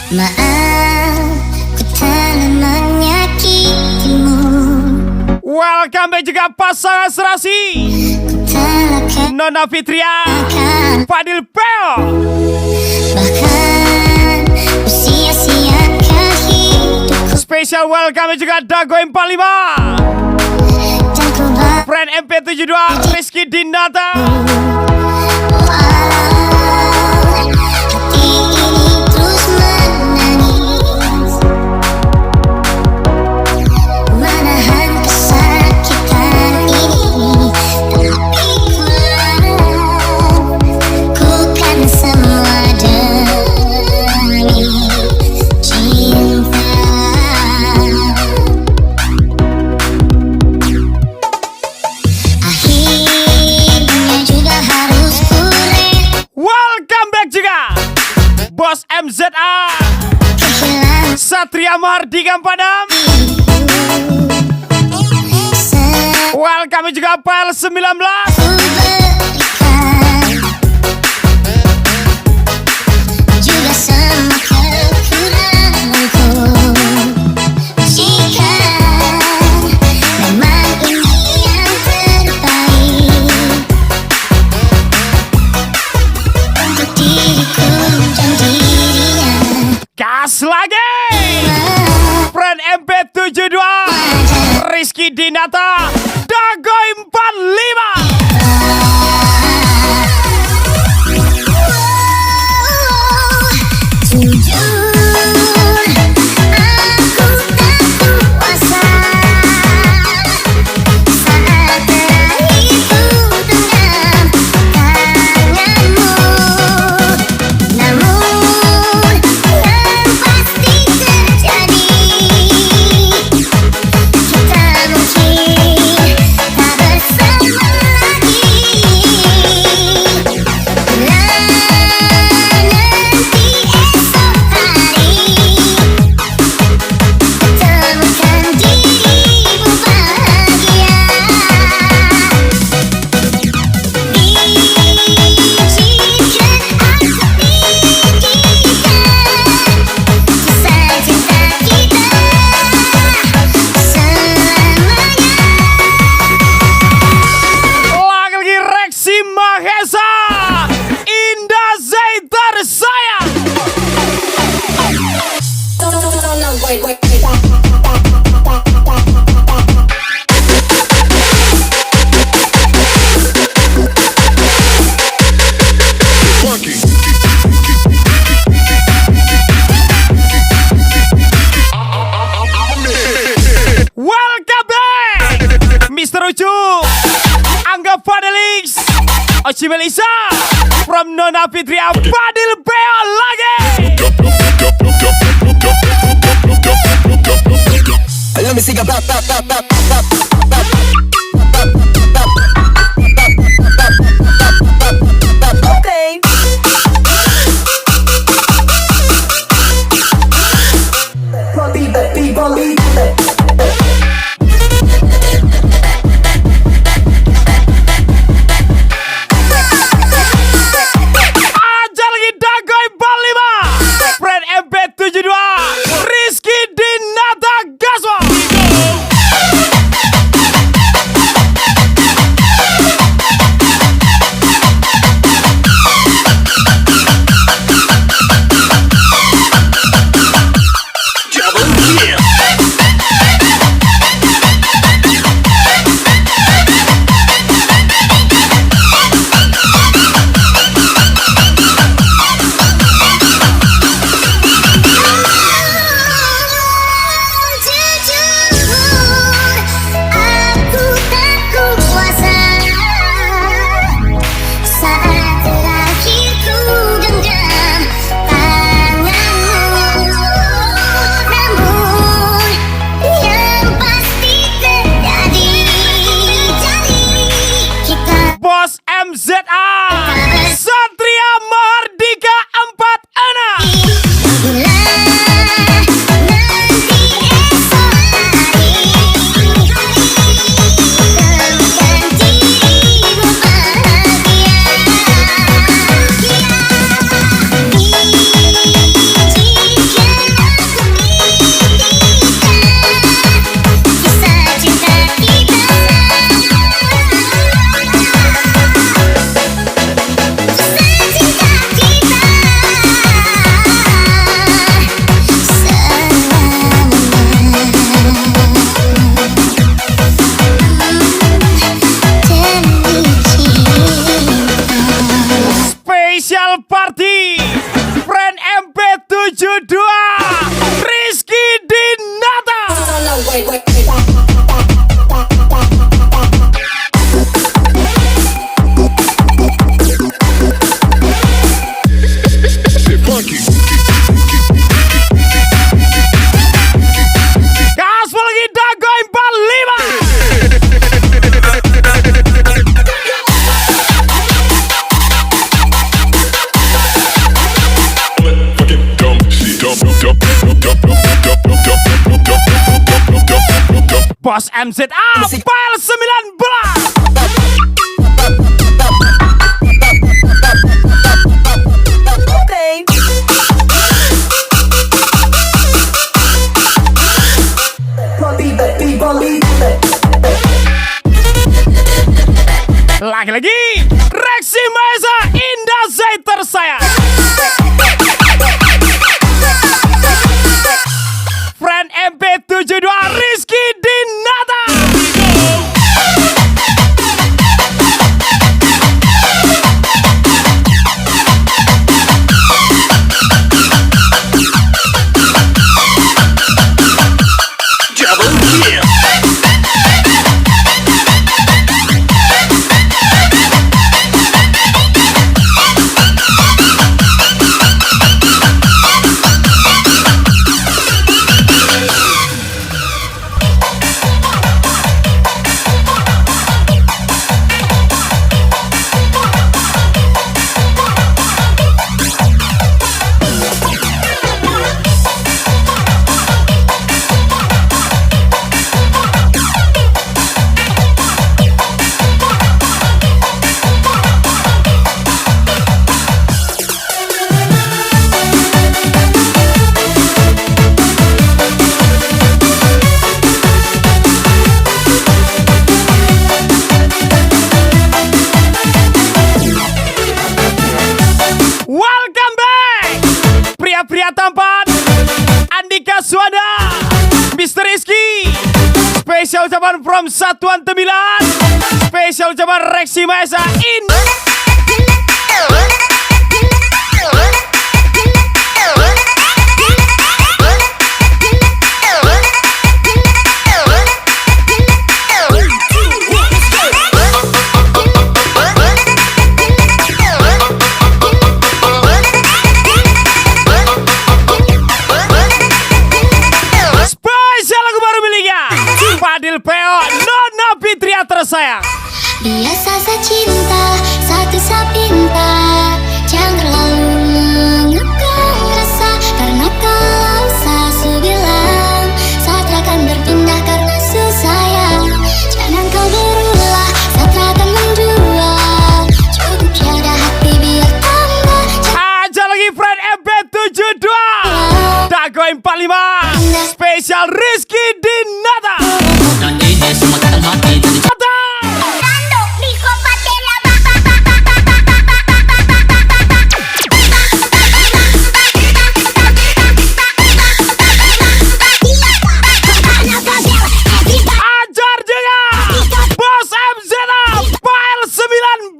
Maaf, ku telah menyakitimu. Welcome back juga pasangan serasi Nona Fitria, Fadil Peo. Bahkan ku sia-siakan hidupku. Spesial welcome juga Dago 45, Dan ku Friend MP72, Rizky Dinata. walau hati ini terus menangis, menahan kesakitan ini. Tapi ku kan semua demi cinta. Akhirnya juga harus Welcome back juga Bos MZA, kehilangan Satria Mahardika Padam. Welcome juga PL 19, juga semua kekuranganku. Jika memang ini yang terbaik untuk diriku dan dirinya, gas lagi Friend MP72, Rizky Dinata, Dago 45. jujur aku tak kuasa saat terakhir ku genggam tanganmu. Namun yang pasti terjadi, kita mungkin tak bersama lagi. Nanti esok hari temukan dirimu bahagia. Izinkan aku pikirkan kisah cinta kita selamanya. Lagi Reksi Mahesa, Indah Zaitar saya. Welcome back Mr. Ucu, Angga Fadelix, Oci Melisa, from Nona Fitria, Fadil Peo lagi. Let me sing about okay. Aja lagi Dago 45, Friend MP72, Rizky Dinata Gaswa. Bos MZA File 19. Lagi-lagi Rexy Maesa Indah Zai tersayang. Friend MP72 Rizky Dinata. Welcome back pria-pria tampan Andika Suada, Mr. Rizky. Spesial ucapan from Satuan Tembilan. Spesial ucapan Rexy Maesa Fadil Peo Nona Fitria tersayang. Biasa secinta, satu sapinta. Jangan terlalu mengekang rasa, karena kalau sasu bilang saat akan berpindah karena susayang. Jangan kau berulah, saat akan menjual. Cukup tiada hati biar tambah. Aja lagi friend MP72 Dago 45. Spesial Rizky Dinata. Ajar juga Bos MZA File 19.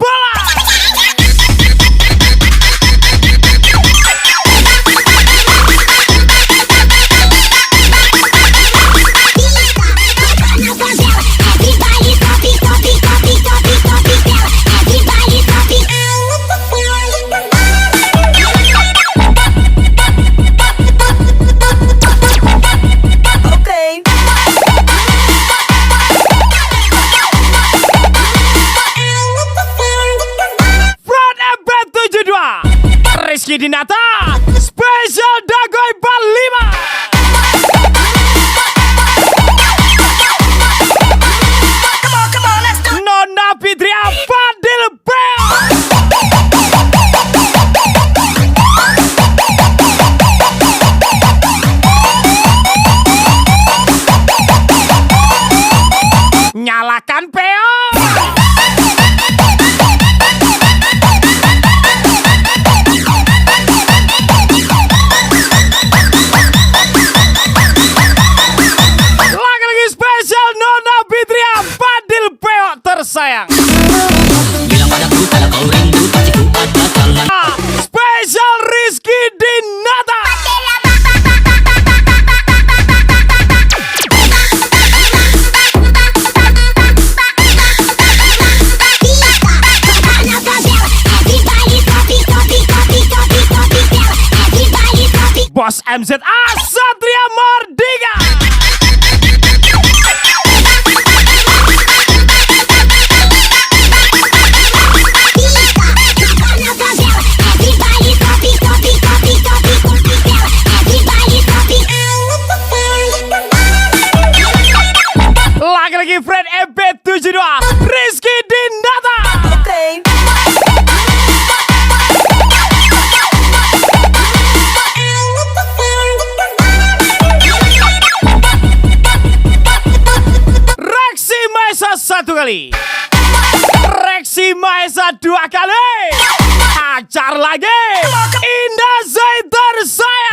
Rizky Dinata Spesial Dagoy 45. Nona Fitria Fadil Peo. Nyalakan Peo. Lagi-lagi spesial Nona Fitria Fadil Peo tersayang. Bilang padaku kalau kau rindu pasti ku ada tangan. Spesial Rizky Dinata. Bos MZA Satria Mardika. kali. Reksi Maesa 2 kali. Acar lagi. Indah Zaiter saya.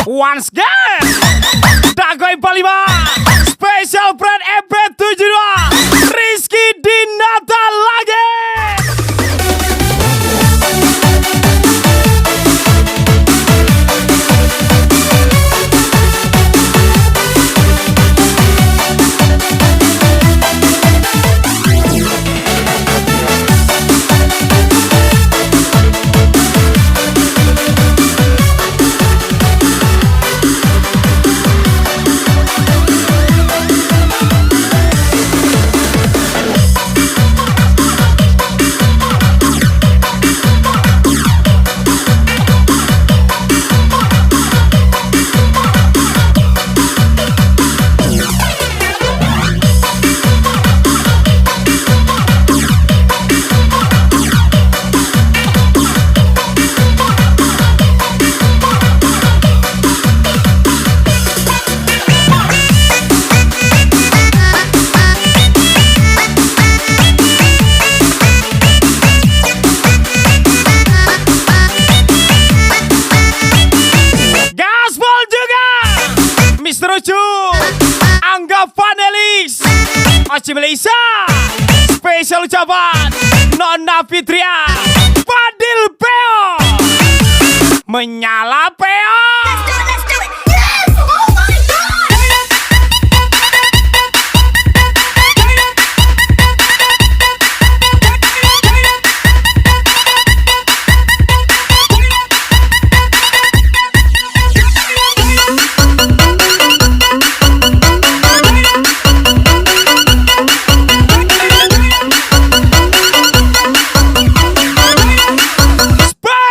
Once again, Dagoy 45, Special Brand EP72, Rizky Dinata lagi. Oci Malaysia, spesial ucapan Nona Fitria, Fadil Peo, menyala Peo.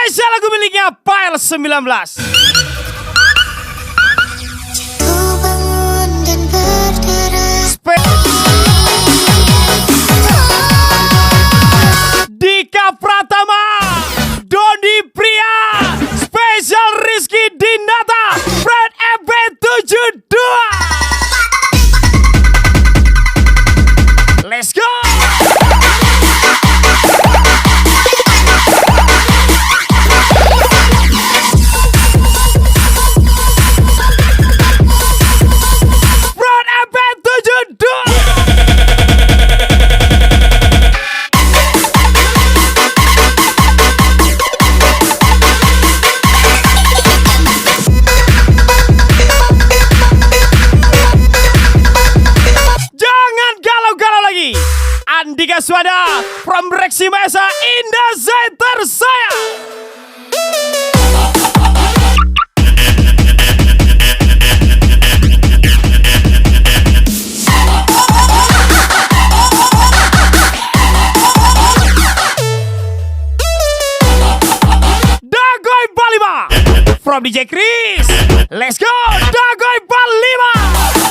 Spesial lagu miliknya Pile 19. Ku bangun dan berderai. Dika Pratama, Dodi Pria, spesial Rizky Dinata, Brand EP72. Let's go. Brand EP72. Jangan galau-galau lagi. Andika Swada from Reksi Maesa, Indah Zaiter saya. Dagoy 45 from DJ Chris. Let's go, Dagoy 45.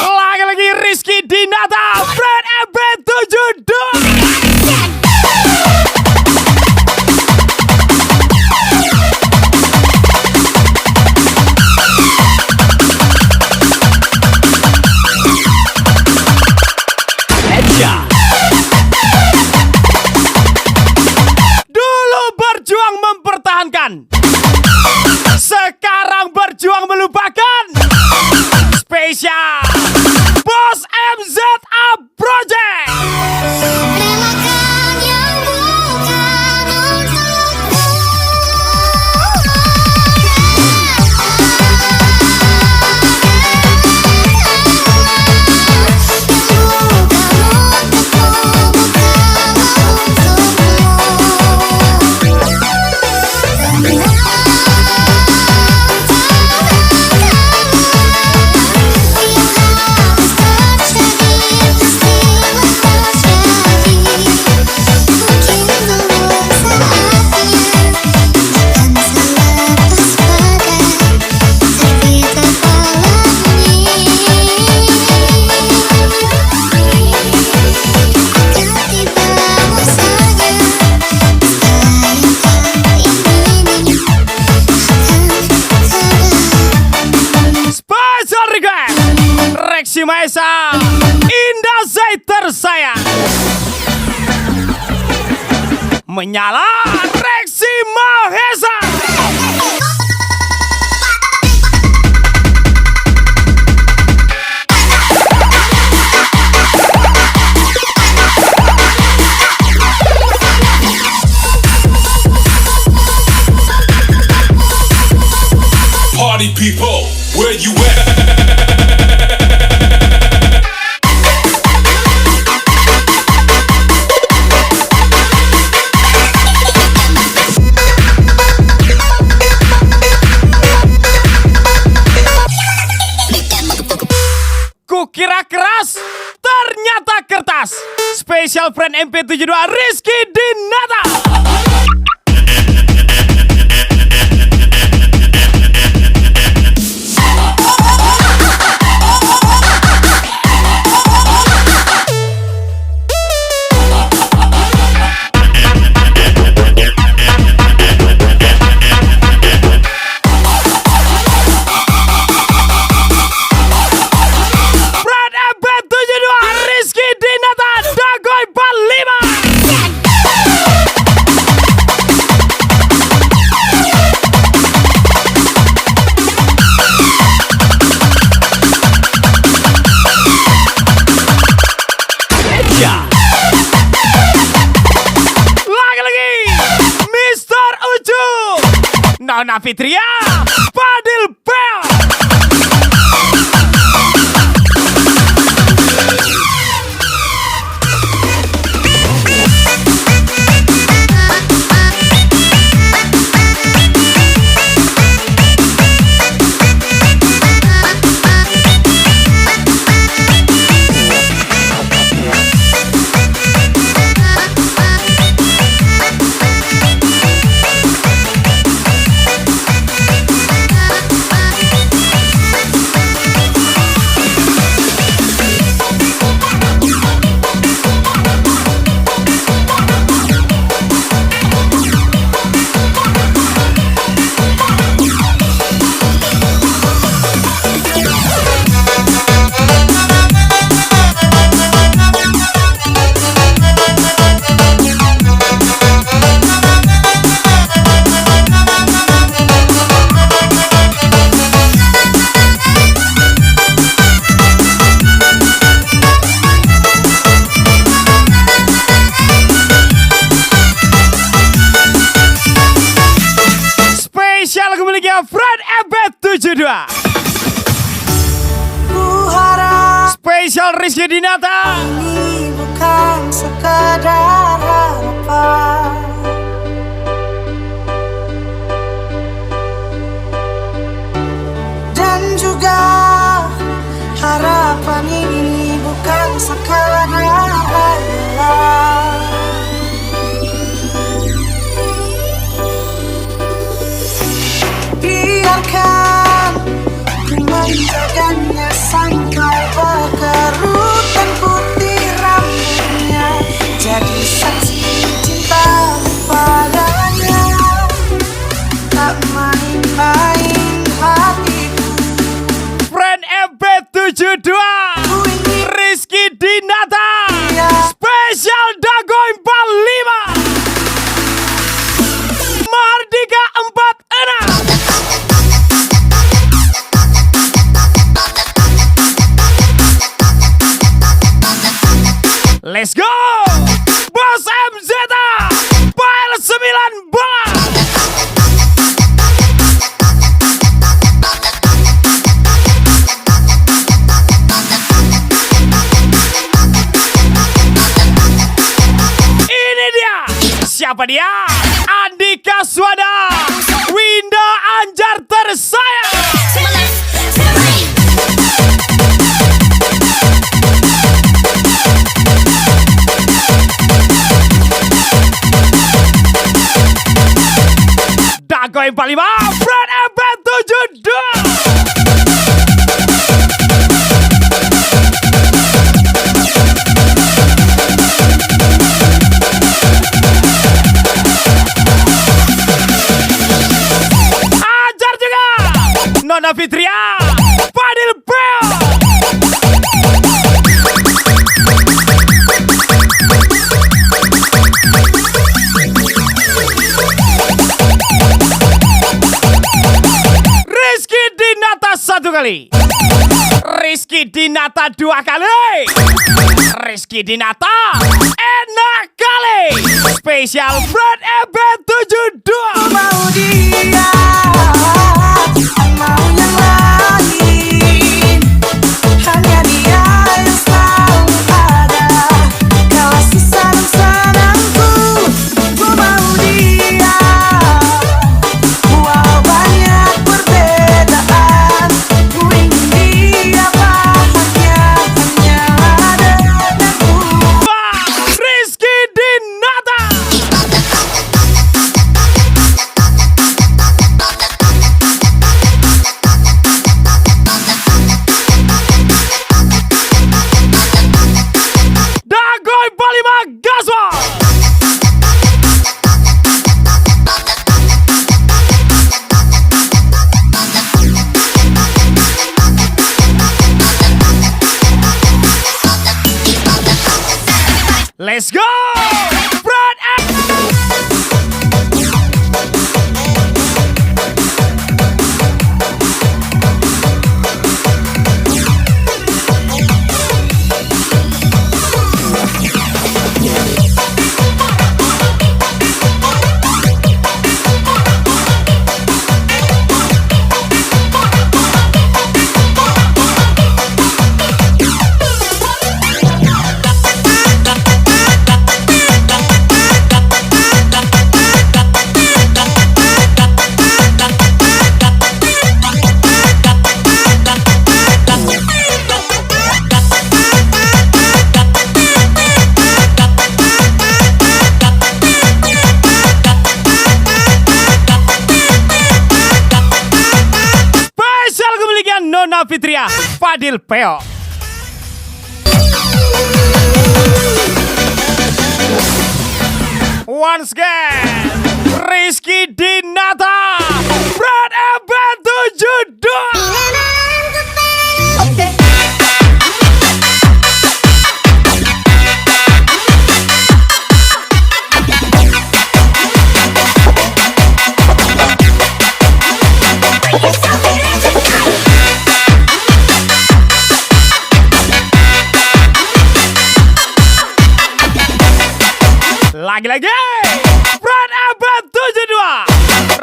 Lagi-lagi Rizky Dinata, Brand EP72. Dulu berjuang mempertahankan, Maesa, Indah Zai tersayang. Menyala Reksi Mahesa. Party people, where you at? Kukira keras, ternyata kertas. Special friend MP72 Rizky Dinata. Nona Fitria, Fadil Bel. Friend MP72. Spesial Rizky Dinata. Ini bukan sekadar harapan, dan juga harapan ini bukan sekadar hayalan. Biarkan ku menjaganya sampai berkerut dan putih rambutnya, jadi saksi cinta padanya. Tak main-main hatiku. Friend MP72 Rizky Dinata, Spesial Dago 45 Mardika 46. Let's go! Bos MZ Pile 9 bola. Ini dia. Siapa dia? Andika Swada, Winda Anjar tersayang. Dago 45 Friend MP72. Ajar juga Nona Fitria, Fadil Bel. kali. Rizky Dinata 2 kali. Rizky Dinata enak kali. Spesial Brand EB72. Mau dia, mau yang lain. Hanya dia yang selalu ada. Kala sisa dan senangku, ku mau dia. Walau banyak perbedaan, ku ingin dia bahagia. Hanya ada denganku. Rizky Dinata. Dagoy 45 Gaswal. Let's go! Brand spesial kemilikan Nona Fitria Fadil Peo. Once again, Rizky Dinata Brand EB72. Lagi-lagi Brand EB72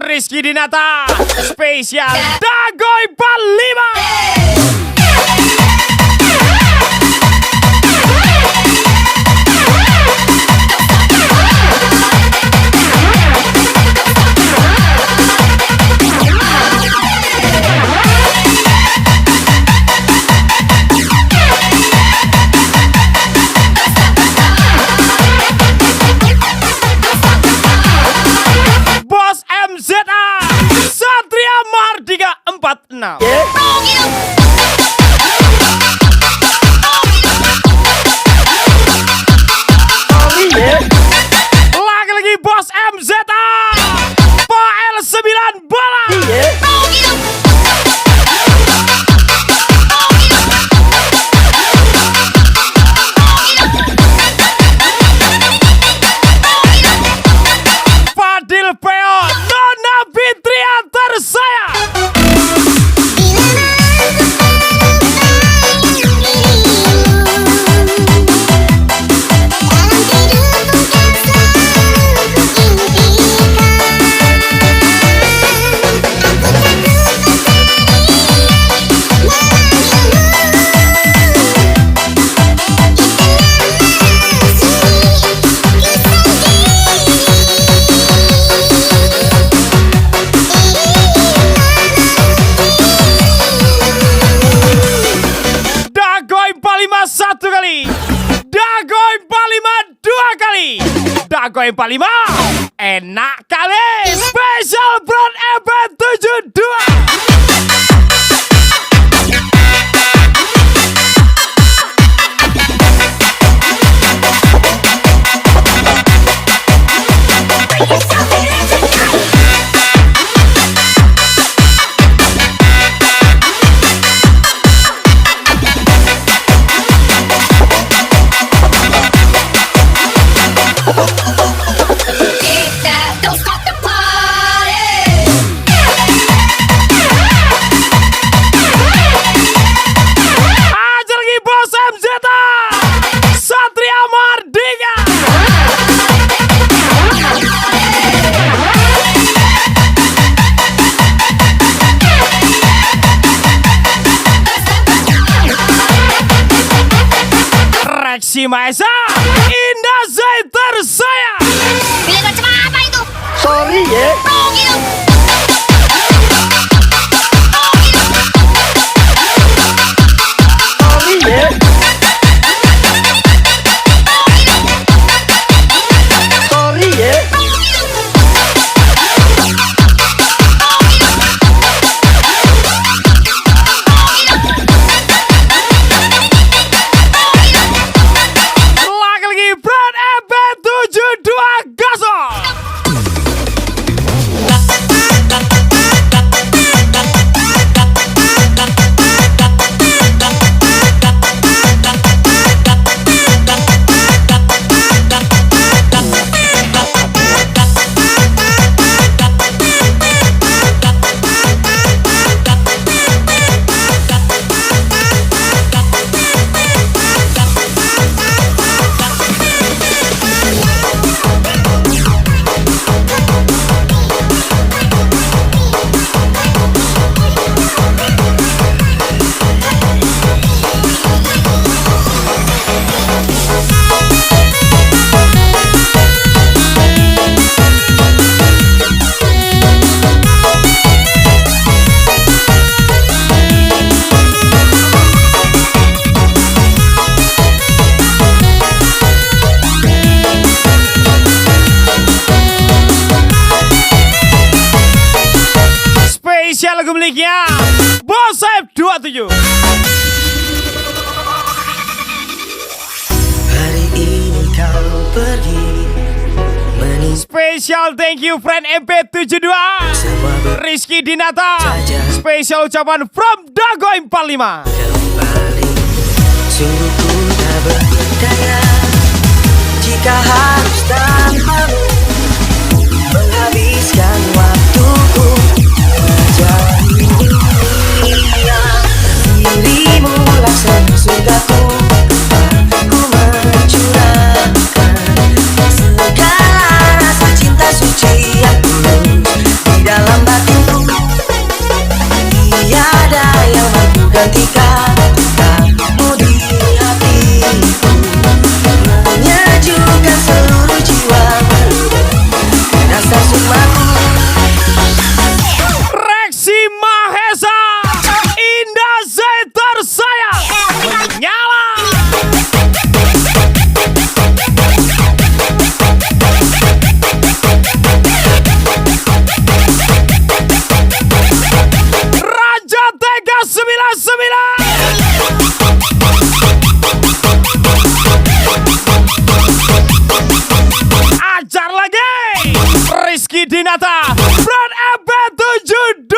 Rizky Dinata spesial Dagoy 45. Bos MZA Satria Mardika 46. Lagi-lagi Bos MZA Pak L9 bola. Fadil Peo Nona Fitria tersayang. Dagoy 45 satu kali. Dagoy 45 dua kali. Dagoy 45 enak kali. Spesial Brand EB72. Don't stop the party. Reksi Maesa, Indah Zaid tersayang. Pilih kacamata itu. Sorry ya. Rugi lu. Sorry ya. Sorry ya. Lagi-lagi Brand MP72 Gasol. Spesial lagu miliknya Bos Saib 27. Hari ini kau pergi Spesial thank you friend MP72 Rizky Dinata. Spesial ucapan from Dago 45. kembali. Sungguh ku tak berdaya jika harus tanpamu menghabiskan waktuku menjadi dunia. Dirimu lah surgaku. Aku mencurahkan segala rasa cinta suci yang tulus di dalam batinku. Tiada yang mampu gantikan kamu di hatiku, menyejukkan seluruh jiwa, rasa sukmaku. Reksi Mahesa, Indah Zaid tersayang. Menyala. Raja Tega 99. Ajar lagi Rizky Dinata Brand MP72.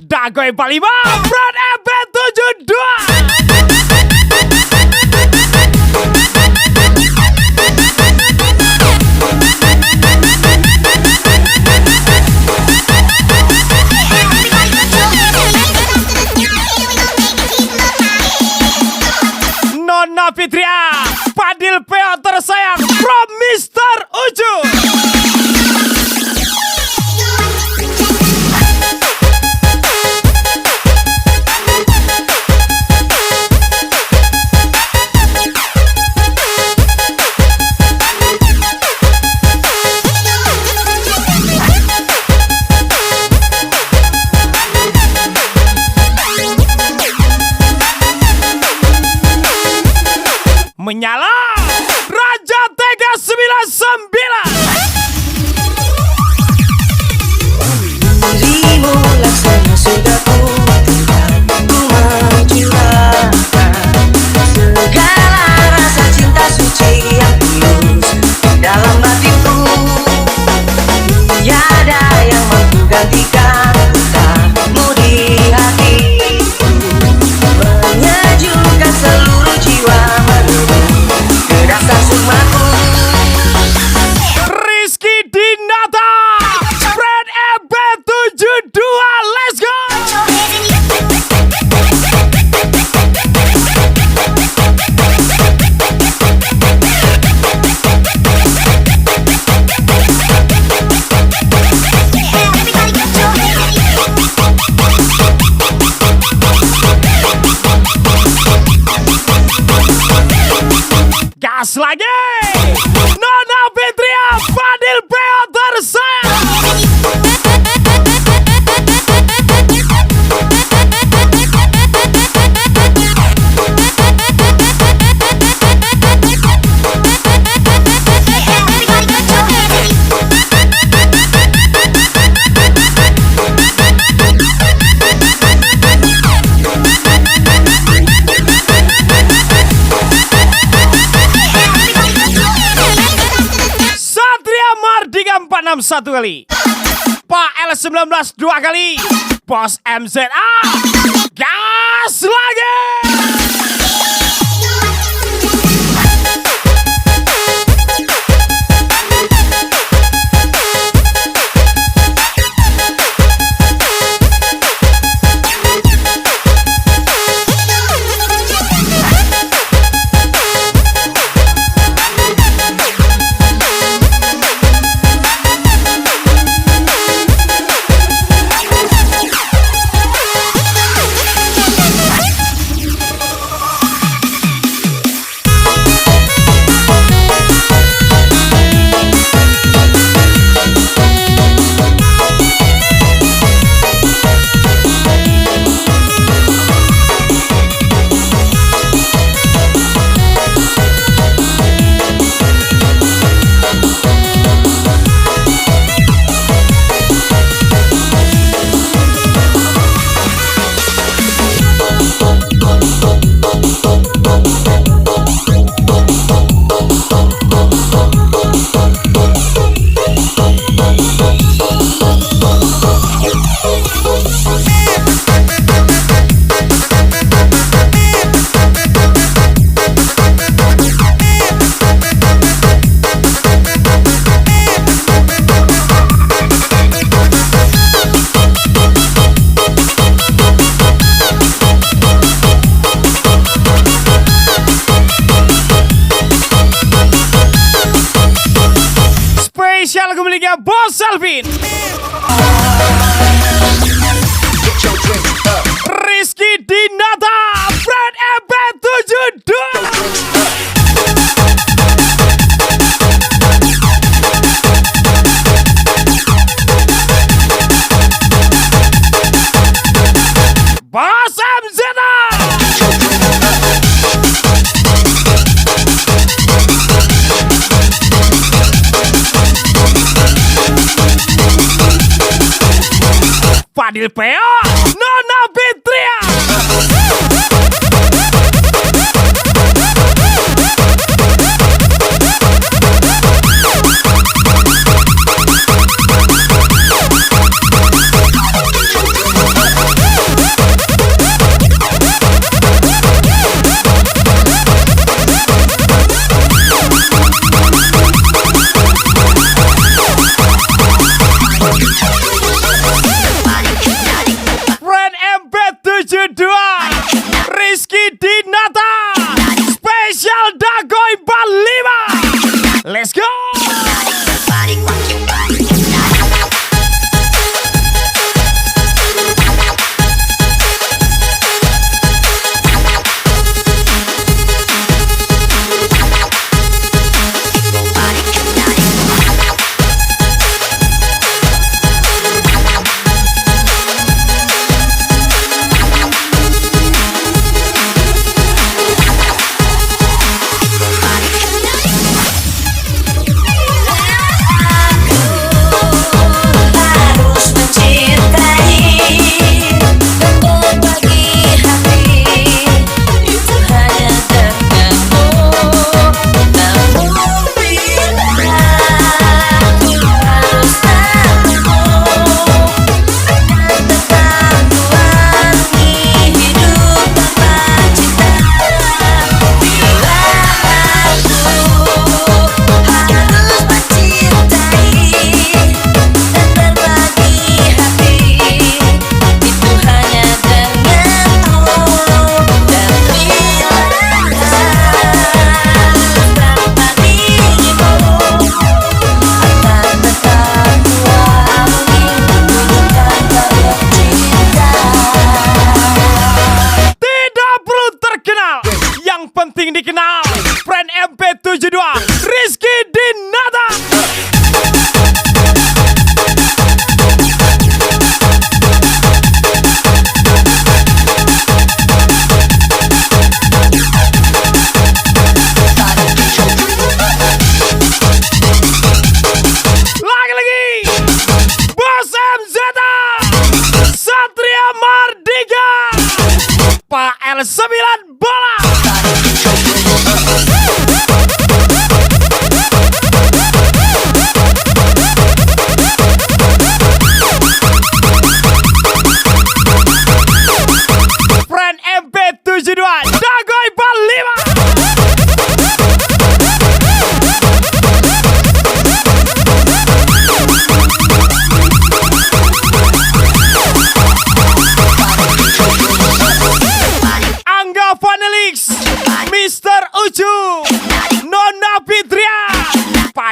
Dago 45 Brand MP72. Nona Fitria Fadil Peo tersayang from Mr. Uju. lagi. Nona Fitria, Fadil Peo tersayang. Satria Mardika 461 kali. Pak L19 2 kali. Bos MZA, gas lagi. Spesial kembalinya Bos Alvin, Rizky Dinata, Fred MP72. Bos MZA, Fadil Peo, Nona Fitria. Fred MP72,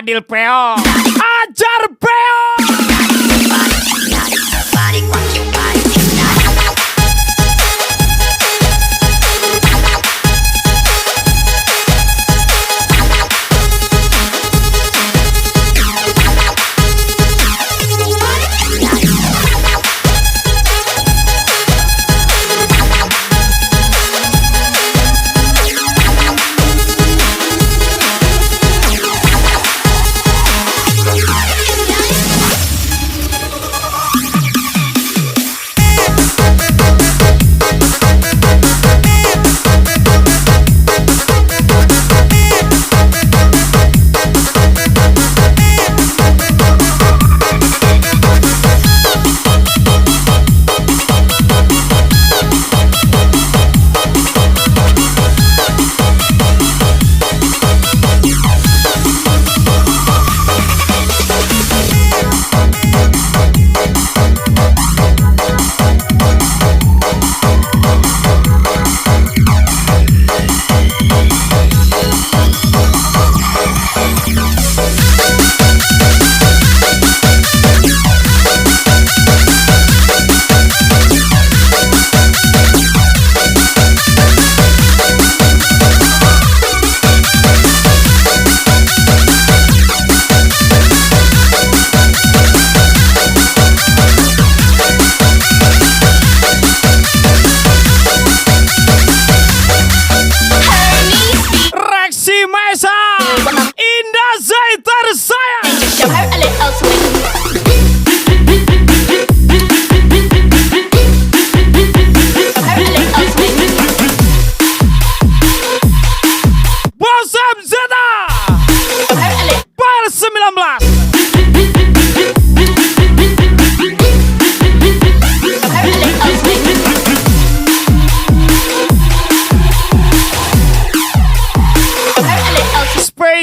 Padil Peo, ajar Peo.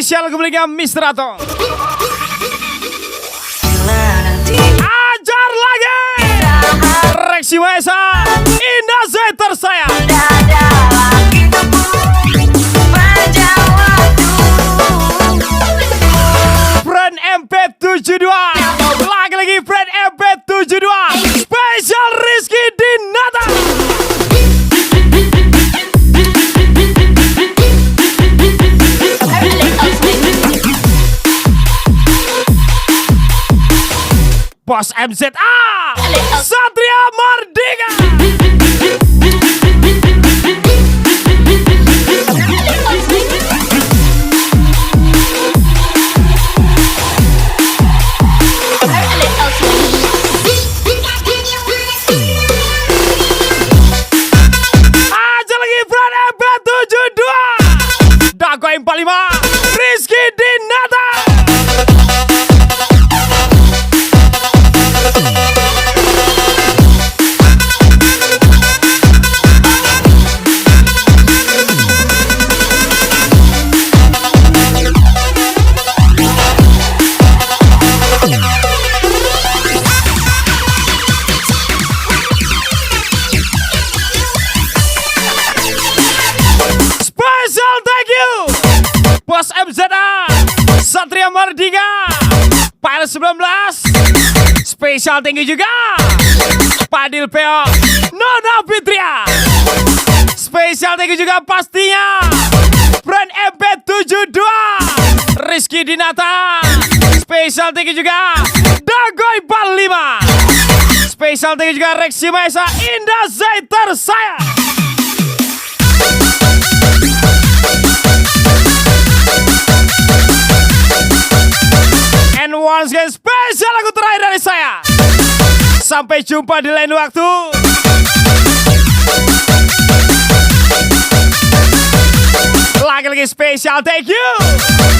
Spesial kembalinya Mr. Ato. Ajar lagi Reksi Maesa, Indah Zai tersayang. Brand MP72, lagi Brand MP72, spesial Rizky Dinata. Bos MZA, Satria Mardika. Aja lagi Brand MP72, Dago 45, Rizky Dinata. Special thank you Bos MZA, Satria Mardika, Pile 19. Special thank you juga Padil Peo, Nona Fitria. Special thank you juga pastinya Brand MP72, Rizky Dinata. Special thank you juga Dagoy 45. Special thank you juga Reksi Maesa, Indah Zai tersayang. And once again spesial lagu terakhir dari saya. Sampai jumpa di lain waktu. Lagi-lagi spesial thank you,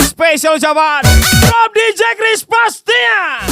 spesial ucapan from DJ Chris pastinya.